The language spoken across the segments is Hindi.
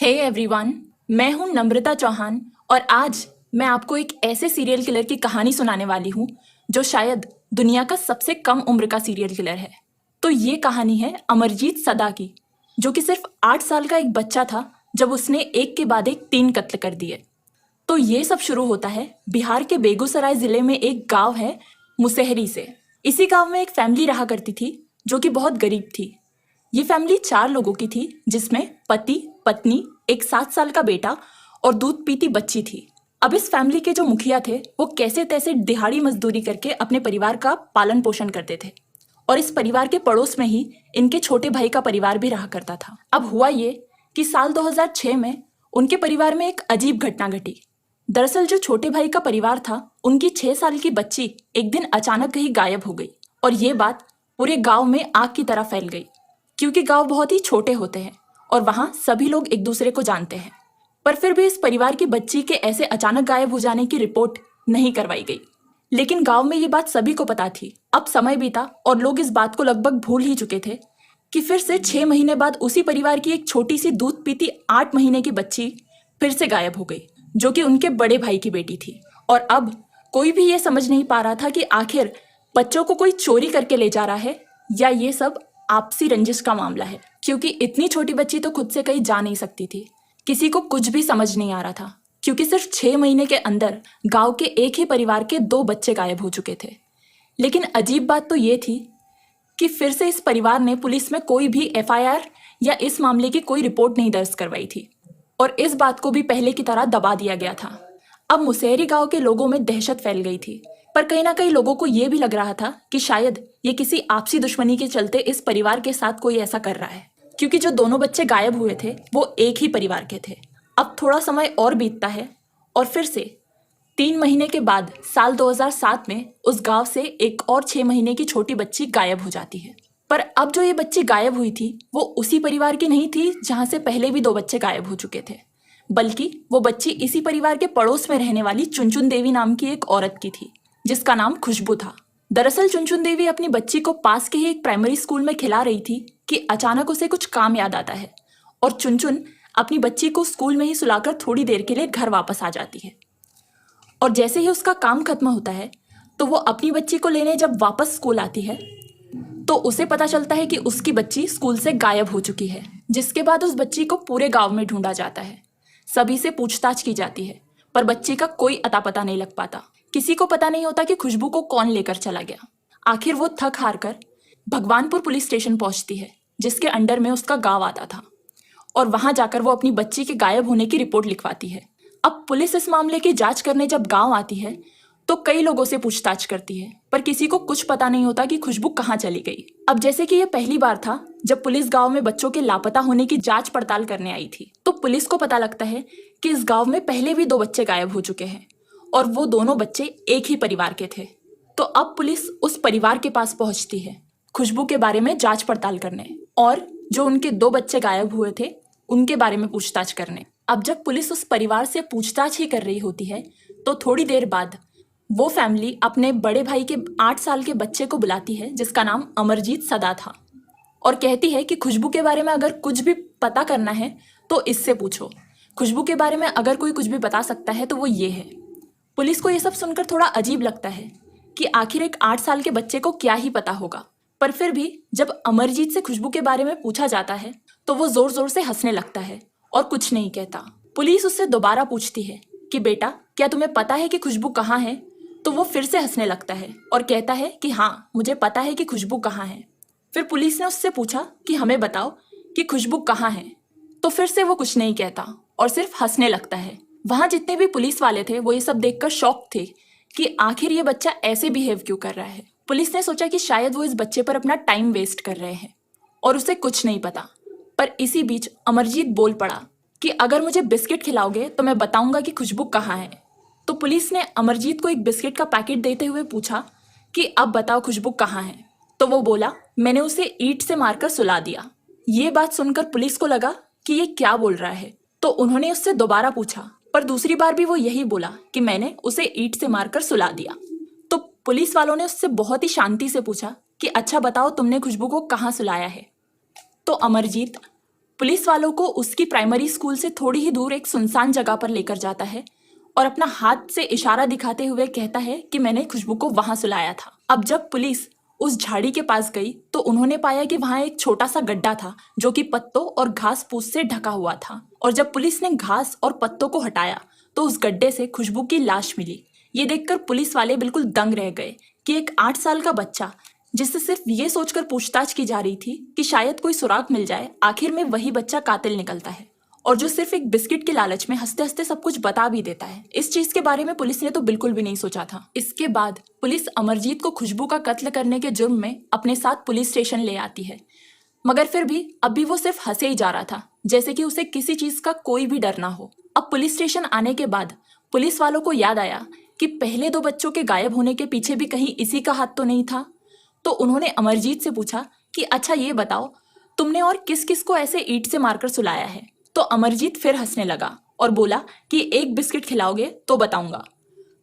हे एवरीवन, मैं हूं नम्रता चौहान और आज मैं आपको एक ऐसे सीरियल किलर की कहानी सुनाने वाली हूं जो शायद दुनिया का सबसे कम उम्र का सीरियल किलर है। तो ये कहानी है अमरजीत सदा की, जो कि सिर्फ 8 साल का एक बच्चा था जब उसने एक के बाद एक 3 कत्ल कर दिए। तो ये सब शुरू होता है बिहार के बेगूसराय जिले में एक गांव है मुसहरी से। इसी गांव में एक फैमिली रहा करती थी जो कि बहुत गरीब थी। ये फैमिली 4 लोगों की थी, जिसमें पति, पत्नी, एक 7 साल का बेटा और दूध पीती बच्ची थी। अब इस फैमिली के जो मुखिया थे वो कैसे तैसे दिहाड़ी मजदूरी करके अपने परिवार का पालन पोषण करते थे और इस परिवार के पड़ोस में ही इनके छोटे भाई का परिवार भी रहा करता था। अब हुआ ये कि साल 2006 में उनके परिवार में एक अजीब घटना घटी। दरअसल जो छोटे भाई का परिवार था, उनकी 6 साल की बच्ची एक दिन अचानक कहीं गायब हो गई और ये बात पूरे गांव में आग की तरह फैल गई, क्योंकि गांव बहुत ही छोटे होते हैं और वहां सभी लोग एक दूसरे को जानते हैं। पर फिर भी इस परिवार की बच्ची के ऐसे अचानक गायब हो जाने की रिपोर्ट नहीं करवाई गई। लेकिन गांव में ये बात सभी को पता थी। अब समय बीता और लोग इस बात को लगभग भूल ही चुके थे कि फिर से 6 महीने बाद उसी परिवार की एक छोटी सी दूध पीती 8 महीने की बच्ची फिर से गायब हो गई, जो कि उनके बड़े भाई की बेटी थी। और अब कोई भी ये समझ नहीं पा रहा था कि आखिर बच्चों को कोई चोरी करके ले जा रहा है या ये सब आपसी रंजिश का मामला है, क्योंकि इतनी छोटी बच्ची तो खुद से कहीं जा नहीं सकती थी। किसी को कुछ भी समझ नहीं आ रहा था, क्योंकि सिर्फ 6 महीने के अंदर गांव के एक ही परिवार के 2 बच्चे गायब हो चुके थे। लेकिन अजीब बात तो ये थी कि फिर से इस परिवार ने पुलिस में कोई भी FIR या इस मामले की कोई रिपोर्ट नहीं दर्ज करवाई थी और इस बात को भी पहले की तरह दबा दिया गया था। अब मुसहरी गांव के लोगों में दहशत फैल गई थी, पर कहीं ना कहीं लोगों को यह भी लग रहा था कि शायद ये किसी आपसी दुश्मनी के चलते इस परिवार के साथ कोई ऐसा कर रहा है, क्योंकि जो दोनों बच्चे गायब हुए थे वो एक ही परिवार के थे। अब थोड़ा समय और बीतता है और फिर से 3 महीने के बाद साल 2007 में उस गांव से एक और 6 महीने की छोटी बच्ची गायब हो जाती है। पर अब जो ये बच्ची गायब हुई थी वो उसी परिवार की नहीं थी जहां से पहले भी 2 बच्चे गायब हो चुके थे, बल्कि वो बच्ची इसी परिवार के पड़ोस में रहने वाली चुनचुन देवी नाम की एक औरत की थी, जिसका नाम खुशबू था। दरअसल चुनचुन देवी अपनी बच्ची को पास के ही एक प्राइमरी स्कूल में खिला रही थी कि अचानक उसे कुछ काम याद आता है और चुनचुन अपनी बच्ची को स्कूल में ही सुलाकर थोड़ी देर के लिए घर वापस आ जाती है। और जैसे ही उसका काम खत्म होता है तो वो अपनी बच्ची को लेने जब वापस स्कूल आती है तो उसे पता चलता है कि उसकी बच्ची स्कूल से गायब हो चुकी है, जिसके बाद उस बच्ची को पूरे गांव में ढूंढा जाता है। सभी से पूछताछ की जाती है, पर बच्ची का कोई अता पता नहीं लग पाता। किसी को पता नहीं होता कि खुशबू को कौन लेकर चला गया। आखिर वो थक हार कर भगवानपुर पुलिस स्टेशन पहुंचती है, जिसके अंडर में उसका गांव आता था, और वहां जाकर वो अपनी बच्ची के गायब होने की रिपोर्ट लिखवाती है। अब पुलिस इस मामले की जांच करने जब गांव आती है तो कई लोगों से पूछताछ करती है, पर किसी को कुछ पता नहीं होता कि खुशबू कहाँ चली गई। अब जैसे कि ये पहली बार था जब पुलिस गांव में बच्चों के लापता होने की जांच पड़ताल करने आई थी, तो पुलिस को पता लगता है कि इस गांव में पहले भी 2 बच्चे गायब हो चुके हैं और वो दोनों बच्चे एक ही परिवार के थे। तो अब पुलिस उस परिवार के पास पहुंचती है खुशबू के बारे में जांच पड़ताल करने और जो उनके 2 बच्चे गायब हुए थे उनके बारे में पूछताछ करने। अब जब पुलिस उस परिवार से पूछताछ ही कर रही होती है तो थोड़ी देर बाद वो फैमिली अपने बड़े भाई के 8 साल के बच्चे को बुलाती है, जिसका नाम अमरजीत सदा था, और कहती है कि खुशबू के बारे में अगर कुछ भी पता करना है तो इससे पूछो। खुशबू के बारे में अगर कोई कुछ भी बता सकता है तो वो ये है। पुलिस को ये सब सुनकर थोड़ा अजीब लगता है कि आखिर एक 8 साल के बच्चे को क्या ही पता होगा, पर फिर भी जब अमरजीत से खुशबू के बारे में पूछा जाता है तो वो जोर जोर से हंसने लगता है और कुछ नहीं कहता। पुलिस उससे दोबारा पूछती है कि बेटा, क्या तुम्हें पता है कि खुशबू कहाँ है? तो वो फिर से हंसने लगता है और कहता है कि हाँ, मुझे पता है कि खुशबू कहाँ है। फिर पुलिस ने उससे पूछा कि हमें बताओ कि खुशबू कहाँ है, तो फिर से वो कुछ नहीं कहता और सिर्फ हंसने लगता है। वहाँ जितने भी पुलिस वाले थे वो ये सब देखकर शॉक थे कि आखिर ये बच्चा ऐसे बिहेव क्यों कर रहा है। पुलिस ने सोचा कि शायद वो इस बच्चे पर अपना टाइम वेस्ट कर रहे हैं और उसे कुछ नहीं पता। पर इसी बीच अमरजीत बोल पड़ा कि अगर मुझे बिस्किट खिलाओगे तो मैं बताऊंगा कि खुशबू कहाँ है। तो पुलिस ने अमरजीत को एक बिस्किट का पैकेट देते हुए पूछा कि अब बताओ खुशबू कहाँ है। तो वो बोला, मैंने उसे ईंट से मारकर सुला दिया। ये बात सुनकर पुलिस को लगा कि ये क्या बोल रहा है, तो उन्होंने उससे दोबारा पूछा, पर दूसरी बार भी वो यही बोला कि मैंने उसे ईंट से मारकर सुला दिया। तो पुलिस वालों ने उससे बहुत ही शांति से पूछा कि अच्छा बताओ, तुमने खुशबू को कहाँ सुलाया है। तो अमरजीत पुलिस वालों को उसकी प्राइमरी स्कूल से थोड़ी ही दूर एक सुनसान जगह पर लेकर जाता है और अपना हाथ से इशारा दिखाते हुए कहता है कि मैंने खुशबू को वहां सुलाया था। अब जब पुलिस उस झाड़ी के पास गई तो उन्होंने पाया कि वहां एक छोटा सा गड्ढा था जो कि पत्तों और घास फूस से ढका हुआ था। और जब पुलिस ने घास और पत्तों को हटाया तो उस गड्ढे से खुशबू की लाश मिली। ये देखकर पुलिस वाले बिल्कुल दंग रह गए कि एक 8 साल का बच्चा, जिससे सिर्फ ये सोचकर पूछताछ की जा रही थी कि शायद कोई सुराग मिल जाए, आखिर में वही बच्चा कातिल निकलता है और जो सिर्फ एक बिस्किट के लालच में हंसते हंसते सब कुछ बता भी देता है। इस चीज के बारे में पुलिस ने तो बिल्कुल भी नहीं सोचा था। इसके बाद पुलिस अमरजीत को खुशबू का कत्ल करने के जुर्म में अपने साथ पुलिस स्टेशन ले आती है, मगर फिर भी अभी वो सिर्फ हंसे ही जा रहा था, जैसे कि उसे किसी चीज का कोई भी डर ना हो। अब पुलिस स्टेशन आने के बाद पुलिस वालों को याद आया कि पहले 2 बच्चों के गायब होने के पीछे भी कहीं इसी का हाथ तो नहीं था। तो उन्होंने अमरजीत से पूछा कि अच्छा ये बताओ, तुमने और किस किस को ऐसे ईंट से मारकर सुलाया है? तो अमरजीत फिर हंसने लगा और बोला कि एक बिस्किट खिलाओगे तो बताऊंगा।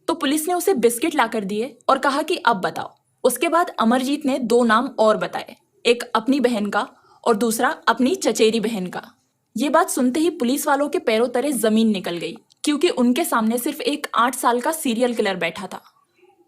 तो पुलिस ने उसे बिस्किट लाकर दिए और कहा कि अब बताओ। उसके बाद अमरजीत ने 2 नाम और बताए, एक अपनी बहन का और दूसरा अपनी चचेरी बहन का। ये बात सुनते ही पुलिस वालों के पैरों तले जमीन निकल गई, क्योंकि उनके सामने सिर्फ एक 8 साल का सीरियल किलर बैठा था।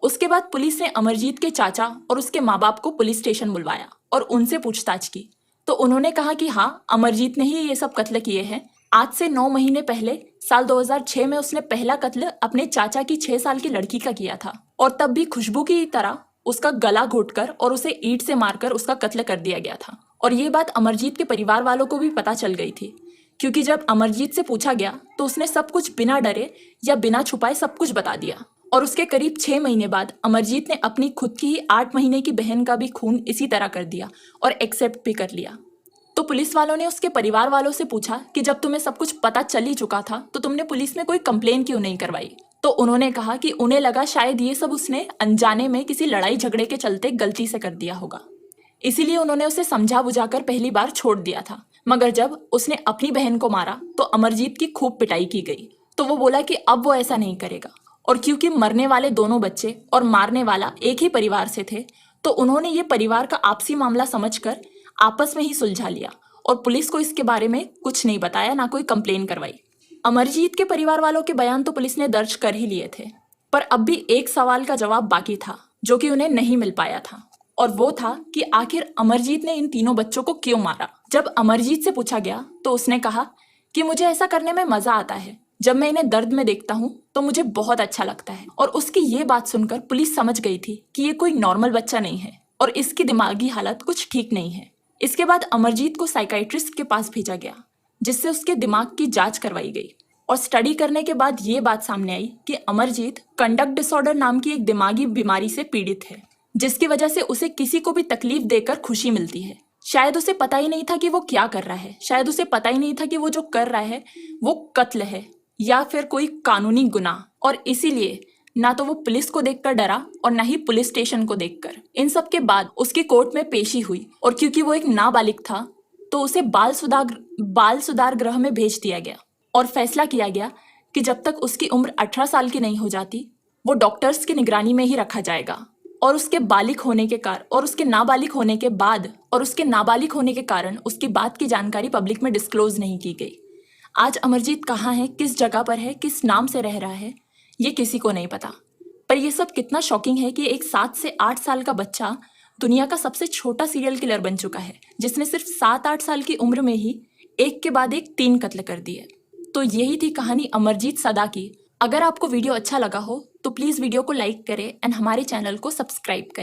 उसके बाद पुलिस ने अमरजीत के चाचा और उसके माँ बाप को पुलिस स्टेशन बुलवाया और उनसे पूछताछ की। तो उन्होंने कहा कि हाँ, अमरजीत ने ही ये सब कत्ल किए हैं। आज से 9 महीने पहले साल 2006 में उसने पहला कत्ल अपने चाचा की 6 साल की लड़की का किया था और तब भी खुशबू की तरह उसका गला घोटकर और उसे ईंट से मारकर उसका कत्ल कर दिया गया था। और ये बात अमरजीत के परिवार वालों को भी पता चल गई थी, क्योंकि जब अमरजीत से पूछा गया तो उसने सब कुछ बिना डरे या बिना छुपाए सब कुछ बता दिया। और उसके करीब 6 महीने बाद अमरजीत ने अपनी खुद की ही 8 महीने की बहन का भी खून इसी तरह कर दिया और एक्सेप्ट भी कर लिया। तो पुलिस वालों ने उसके परिवार वालों से पूछा कि जब तुम्हें सब कुछ पता चल ही चुका था तो तुमने पुलिस में कोई कंप्लेन क्यों नहीं करवाई? तो उन्होंने कहा कि उन्हें लगा शायद ये सब उसने अनजाने में किसी लड़ाई झगड़े के चलते गलती से कर दिया होगा, इसीलिए उन्होंने उसे समझा बुझाकर पहली बार छोड़ दिया था। मगर जब उसने अपनी बहन को मारा तो अमरजीत की खूब पिटाई की गई। तो वो बोला कि अब वो ऐसा नहीं करेगा। और क्योंकि मरने वाले दोनों बच्चे और मारने वाला एक ही परिवार से थे, तो उन्होंने ये परिवार का आपसी मामला समझकर आपस में ही सुलझा लिया और पुलिस को इसके बारे में कुछ नहीं बताया, ना कोई कंप्लेन करवाई। अमरजीत के परिवार वालों के बयान तो पुलिस ने दर्ज कर ही लिए थे, पर अब भी एक सवाल का जवाब बाकी था जो कि उन्हें नहीं मिल पाया था, और वो था कि आखिर अमरजीत ने इन तीनों बच्चों को क्यों मारा। जब अमरजीत से पूछा गया तो उसने कहा कि मुझे ऐसा करने में मजा आता है, जब मैं इन्हें दर्द में देखता हूँ तो मुझे बहुत अच्छा लगता है। और उसकी ये बात सुनकर पुलिस समझ गई थी कि ये कोई नॉर्मल बच्चा नहीं है और इसकी दिमागी हालत कुछ ठीक नहीं है। इसके बाद अमरजीत को साइकाइट्रिस्ट के पास भेजा गया, जिससे उसके दिमाग की जांच करवाई गई। और स्टडी करने के बाद ये बात सामने आई कि अमरजीत कंडक्ट डिसऑर्डर नाम की एक दिमागी बीमारी से पीड़ित है, जिसकी वजह से उसे किसी को भी तकलीफ देकर खुशी मिलती है। शायद उसे पता ही नहीं था कि वो क्या कर रहा है, शायद उसे पता ही नहीं था कि वो जो कर रहा है वो कत्ल है या फिर कोई कानूनी गुनाह। और इसीलिए ना तो वो पुलिस को देखकर डरा और ना ही पुलिस स्टेशन को देखकर। इन सब के बाद उसकी कोर्ट में पेशी हुई और क्योंकि वो एक नाबालिग था तो उसे बाल सुधार गृह में भेज दिया गया और फैसला किया गया कि जब तक उसकी उम्र 18 साल की नहीं हो जाती वो डॉक्टर्स की निगरानी में ही रखा जाएगा। और उसके नाबालिग होने के कारण उसकी बात की जानकारी पब्लिक में डिस्क्लोज नहीं की गई। आज अमरजीत कहाँ है, किस जगह पर है, किस नाम से रह रहा है, ये किसी को नहीं पता। पर यह सब कितना शॉकिंग है कि एक 7 से 8 साल का बच्चा दुनिया का सबसे छोटा सीरियल किलर बन चुका है, जिसने सिर्फ 7-8 साल की उम्र में ही एक के बाद एक 3 कत्ल कर दिए। तो यही थी कहानी अमरजीत सदा की। अगर आपको वीडियो अच्छा लगा हो तो प्लीज़ वीडियो को लाइक करें एंड हमारे चैनल को सब्सक्राइब करें।